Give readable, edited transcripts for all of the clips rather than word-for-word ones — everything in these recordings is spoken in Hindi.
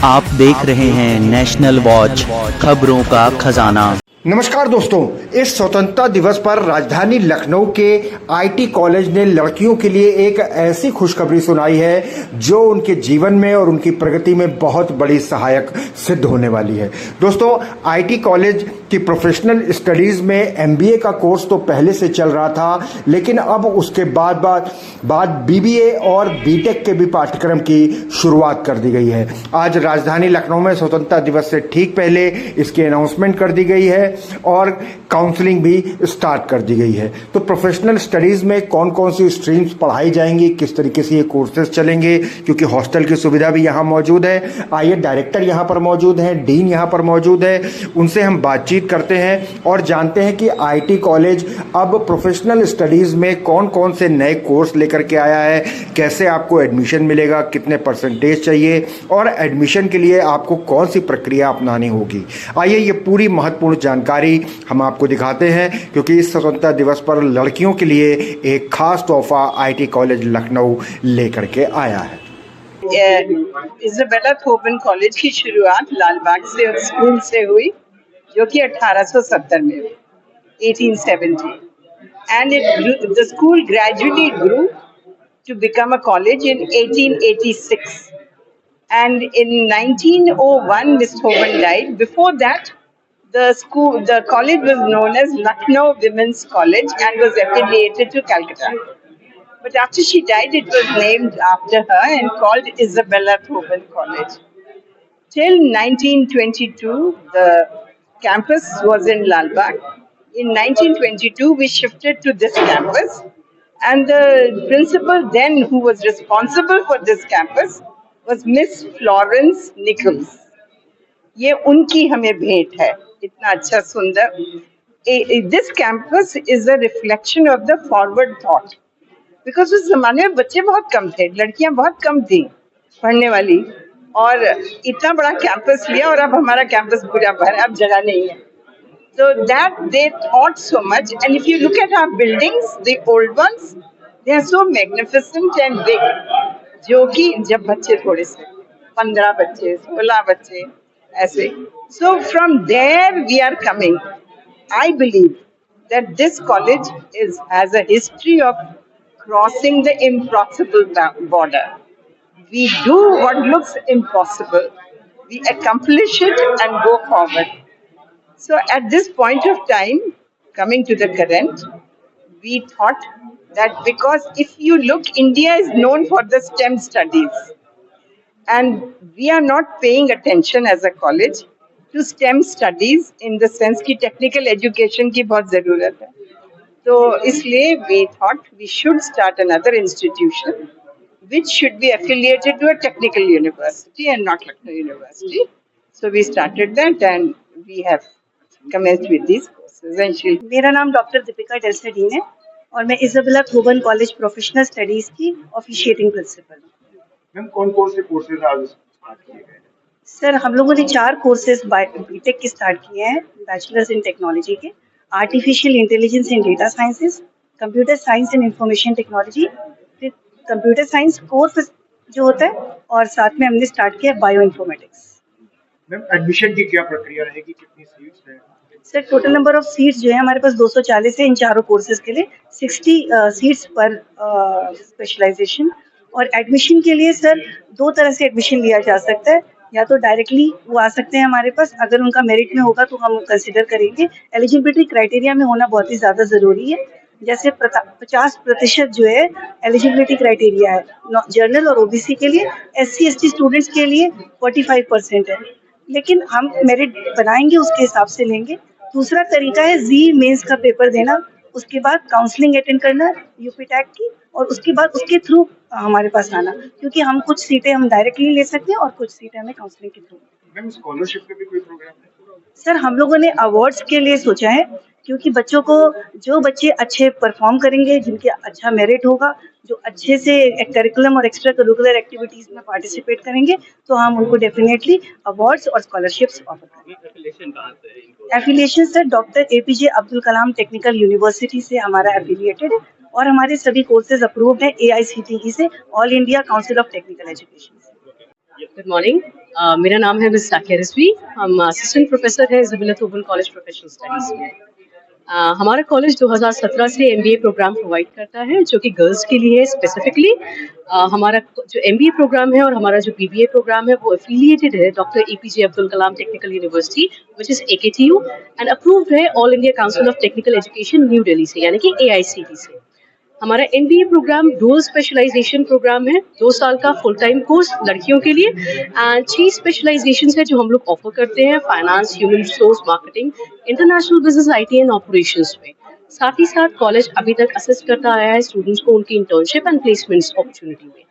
आप देख रहे हैं नेशनल वॉच, खबरों का खजाना। नमस्कार दोस्तों, इस स्वतंत्रता दिवस पर राजधानी लखनऊ के आईटी कॉलेज ने लड़कियों के लिए एक ऐसी खुशखबरी सुनाई है जो उनके जीवन में और उनकी प्रगति में बहुत बड़ी सहायक सिद्ध होने वाली है। दोस्तों, आईटी कॉलेज की प्रोफेशनल स्टडीज में एमबीए का कोर्स तो पहले से चल रहा था, लेकिन अब उसके बाद बीबीए और बीटेक के भी पाठ्यक्रम की शुरुआत कर दी गई है। आज राजधानी लखनऊ में स्वतंत्रता दिवस से ठीक पहले इसकी अनाउंसमेंट कर दी गई है और काउंसलिंग भी स्टार्ट कर दी गई है। तो प्रोफेशनल स्टडीज में कौन कौन सी स्ट्रीम्स पढ़ाई जाएंगी, किस तरीके से ये कोर्सेज चलेंगे, क्योंकि हॉस्टल की सुविधा भी यहाँ मौजूद है। आइए, डायरेक्टर यहाँ पर मौजूद हैं, डीन यहाँ पर मौजूद है, उनसे हम बातचीत करते हैं और जानते हैं कि आईटी कॉलेज अब प्रोफेशनल स्टडीज में कौन कौन से नए कोर्स लेकर के आया है, कैसे आपको एडमिशन मिलेगा, कितने परसेंटेज चाहिए और एडमिशन के लिए आपको कौन सी प्रक्रिया अपनानी होगी। आइए, ये पूरी महत्वपूर्ण जानकारी हम आपको दिखाते हैं, क्योंकि इस स्वतंत्रता दिवस पर लड़कियों के लिए एक खास तोहफा आईटी कॉलेज लखनऊ लेकर के आया है। इज़ाबेला थोपन कॉलेज की शुरुआत लालबाग से स्कूल से हुई, जो कि 1870 में हुई, 1870, and the school gradually grew to become a college in 1886, and in 1901 Miss Thoban died. Before that, the college was known as Lucknow Women's College and was affiliated to Calcutta. But after she died, it was named after her and called Iżabella Thoban College. Till 1922, the campus was in Lalbagh. In 1922, we shifted to this campus, and the principal then, who was responsible for this campus, was Miss Florence Nichols. ये उनकी हमें भेंट है, इतना अच्छा सुंदर। This campus is a reflection of the forward thought. Because उस जमाने में बच्चे बहुत कम थे, लड़कियां बहुत कम थी पढ़ने वाली, और इतना बड़ा कैंपस लिया और अब हमारा कैंपस पूरा भर, अब जगह नहीं है। So that they thought so much, and if you look at our buildings, the old ones, they are so magnificent and big, जो कि जब बच्चे थोड़े से 15 बच्चे, 16 बच्चे ऐसे, so from there we are coming. I believe that this college has a history of crossing the impossible border. We do what looks impossible. We accomplish it and go forward. So at this point of time, coming to the current, we thought that because if you look, India is known for the STEM studies. And we are not paying attention as a college to STEM studies in the sense कि technical education की बहुत ज़रूरत है। तो इसलिए we thought we should start another institution which should be affiliated to a technical university and not Lucknow University. So we started that and we have commenced with these courses. मेरा नाम डॉक्टर दीपिका डेल्सेडीन है और मैं Isabella Thoban college professional studies की ऑफिशिएटिंग प्रिंसिपल हूँ। मैम, कौन कौन से कोर्सेज आज स्टार्ट किए गए? सर, हम लोगों ने 4 कोर्सेज बीटेक के स्टार्ट किए हैं, बैचलर्स इन टेक्नोलॉजी के, artificial intelligence in data sciences, computer science and information technology, फिर कंप्यूटर साइंस कोर्स जो होता है, और साथ में हमने स्टार्ट किया बायो इन्फॉर्मेटिक्स। मैम, एडमिशन की क्या प्रक्रिया रहेगी, कितनी सीट्स हैं? Sir, total number of seats जो है हमारे पास 240 है इन चारों कोर्सेज के लिए, 60 सीट्स पर स्पेशलाइजेशन। और एडमिशन के लिए सर 2 तरह से एडमिशन लिया जा सकता है, या तो डायरेक्टली वो आ सकते हैं हमारे पास, अगर उनका मेरिट में होगा तो हम कंसिडर करेंगे। एलिजिबिलिटी क्राइटेरिया में होना बहुत ही ज़्यादा ज़रूरी है, जैसे 50% जो है एलिजिबिलिटी क्राइटेरिया है जर्नल और ओबीसी के लिए, SC ST स्टूडेंट्स के लिए 45% है, लेकिन हम मेरिट बनाएंगे उसके हिसाब से लेंगे। दूसरा तरीका है जी मेंस का पेपर देना, उसके बाद काउंसलिंग अटेंड करना यूपी टैग की, और उसके बाद उसके थ्रू हमारे पास आना, क्योंकि हम कुछ सीटें हम डायरेक्टली ले सकते हैं और कुछ सीटें हमें काउंसलिंग के थ्रू। मैम, स्कॉलरशिप का भी कोई प्रोग्राम है? सर, हम लोगों ने अवार्ड्स के लिए सोचा है, क्योंकि बच्चों को, जो बच्चे अच्छे परफॉर्म करेंगे, जिनके अच्छा मेरिट होगा, जो अच्छे से करिकुलम और एक्स्ट्रा करिकुलर एक्टिविटीज में पार्टिसिपेट करेंगे, तो हम उनको डेफिनेटली अवार्ड्स और स्कॉलरशिप्स ऑफर करेंगे। Affiliation sir doctor APJ Abdul Kalam technical university से हमारा एफिलिएटेड है, और हमारे सभी कोर्सेज अप्रूव्ड है AICTE से, all India council of technical education से। Good morning. मेरा नाम है मिस साकिया रिजवी। हम असिस्टेंट प्रोफेसर हैं ज़बीला थोबन कॉलेज प्रोफेशनल स्टडीज़ में। हमारा कॉलेज 2017 से एमबीए प्रोग्राम प्रोवाइड करता है जो कि गर्ल्स के लिए स्पेसिफिकली। हमारा जो एमबीए प्रोग्राम है और हमारा जो बीबीए प्रोग्राम है वो एफिलिएटेड है doctor APJ Abdul Kalam technical university which is AKTU and approved है all India council of technical education new Delhi से, यानी कि AICT से। हमारा MBA programme dual specialization programme है, 2 साल का फुल टाइम कोर्स लड़कियों के लिए एंड 6 स्पेशलाइजेशन है जो हम लोग ऑफर करते हैं finance, human resource, marketing, international business, IT and operations में। साथ ही साथ कॉलेज अभी तक असिस्ट करता आया है स्टूडेंट्स को उनकी इंटर्नशिप एंड प्लेसमेंट्स अपॉर्चुनिटी में।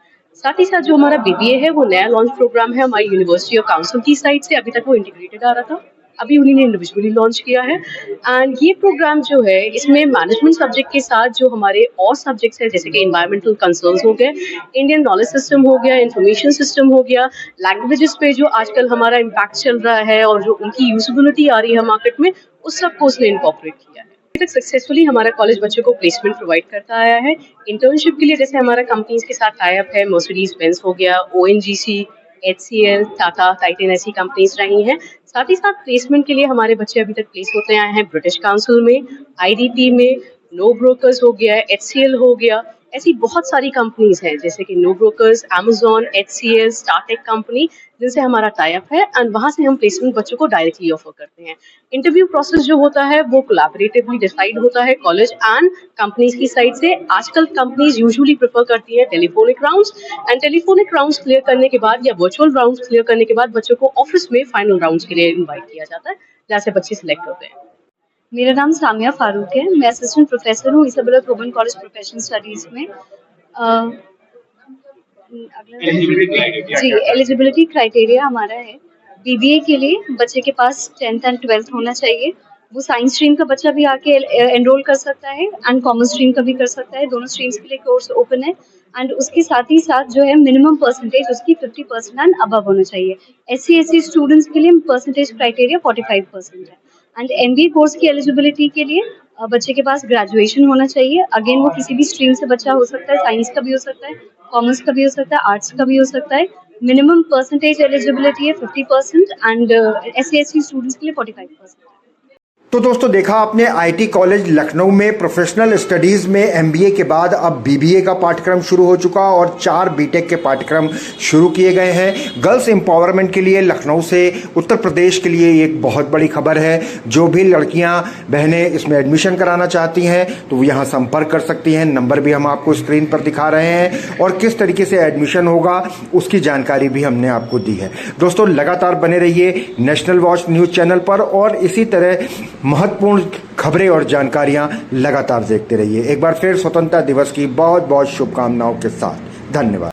साथ ही साथ जो हमारा बीबीए है वो नया लॉन्च प्रोग्राम है हमारी यूनिवर्सिटी और काउंसिल की साइड से। अभी तक वो इंटीग्रेटेड आ रहा था, अभी उन्हीं ने इंडिविजुअली लॉन्च किया है एंड ये प्रोग्राम जो है इसमें मैनेजमेंट सब्जेक्ट के साथ जो हमारे और सब्जेक्ट्स हैं जैसे कि एनवायरमेंटल कंसर्न्स हो गए, इंडियन नॉलेज सिस्टम हो गया, इंफॉर्मेशन सिस्टम हो गया, लैंग्वेजेस पे जो आजकल हमारा इम्पैक्ट चल रहा है और जो उनकी यूजेबिलिटी आ रही है मार्केट में, उस सबको उसने इनकॉर्पोरेट किया है। अभी तक सक्सेसफुली हमारा कॉलेज बच्चों को प्लेसमेंट प्रोवाइड करता आया है। इंटर्नशिप के लिए जैसे हमारा कंपनीज के साथ टाई अप है, मर्सिडीज बेंज हो गया, ONGC, HCL, टाटा, टाइटन ऐसी कंपनीज रही हैं। साथ ही साथ प्लेसमेंट के लिए हमारे बच्चे अभी तक प्लेस होते आए हैं ब्रिटिश काउंसिल में, IDP में, नो ब्रोकर्स हो गया, HCL हो गया, ऐसी बहुत सारी कंपनीज हैं जैसे कि no brokers, Amazon, HCL, Startek company जिनसे हमारा टाई अप है एंड वहां से हम प्लेसमेंट बच्चों को डायरेक्टली ऑफर करते हैं। इंटरव्यू प्रोसेस जो होता है वो कोलैबोरेटिवली डिसाइड होता है कॉलेज एंड कंपनीज की साइड से। आजकल कंपनीज यूजुअली प्रेफर करती हैं telephonic rounds and telephonic rounds clear करने के बाद या वर्चुअल राउंड्स क्लियर करने के बाद बच्चों को ऑफिस में फाइनल राउंड्स के लिए इन्वाइट किया जाता है जहाँ से बच्चे सिलेक्ट होते हैं। मेरा नाम सामिया फारूक है। मैं असिस्टेंट प्रोफेसर हूँ Isabella Thoban college professional studies में। एलिजिबिलिटी क्राइटेरिया हमारा है बीबीए के लिए बच्चे के पास 10th एंड 12th होना चाहिए। वो साइंस स्ट्रीम का बच्चा भी आके एनरोल कर सकता है एंड कॉमर्स स्ट्रीम का भी कर सकता है। दोनों स्ट्रीम्स के लिए कोर्स ओपन है एंड उसके साथ ही साथ जो है मिनिमम परसेंटेज उसकी 50% एंड अबव होना चाहिए। SC/SC स्टूडेंट्स के लिए परसेंटेज क्राइटेरिया 45% है। एंड MBA कोर्स की एलिजिबिलिटी के लिए बच्चे के पास ग्रेजुएशन होना चाहिए। अगेन वो किसी भी स्ट्रीम से बच्चा हो सकता है, साइंस का भी हो सकता है, कॉमर्स का भी हो सकता है, आर्ट्स का भी हो सकता है। मिनिमम परसेंटेज एलिजिबिलिटी है 50% एंड SC/SC स्टूडेंट्स के लिए 45%। तो दोस्तों देखा आपने आईटी कॉलेज लखनऊ में प्रोफेशनल स्टडीज में एमबीए के बाद अब बीबीए का पाठ्यक्रम शुरू हो चुका और 4 बीटेक के पाठ्यक्रम शुरू किए गए हैं। गर्ल्स एम्पावरमेंट के लिए लखनऊ से उत्तर प्रदेश के लिए एक बहुत बड़ी खबर है। जो भी लड़कियां बहनें इसमें एडमिशन कराना चाहती हैं तो वो यहाँ संपर्क कर सकती हैं। नंबर भी हम आपको स्क्रीन पर दिखा रहे हैं और किस तरीके से एडमिशन होगा उसकी जानकारी भी हमने आपको दी है। दोस्तों लगातार बने रहिए नेशनल वॉच न्यूज़ चैनल पर और इसी तरह महत्वपूर्ण खबरें और जानकारियां लगातार देखते रहिए। एक बार फिर स्वतंत्रता दिवस की बहुत बहुत शुभकामनाओं के साथ धन्यवाद।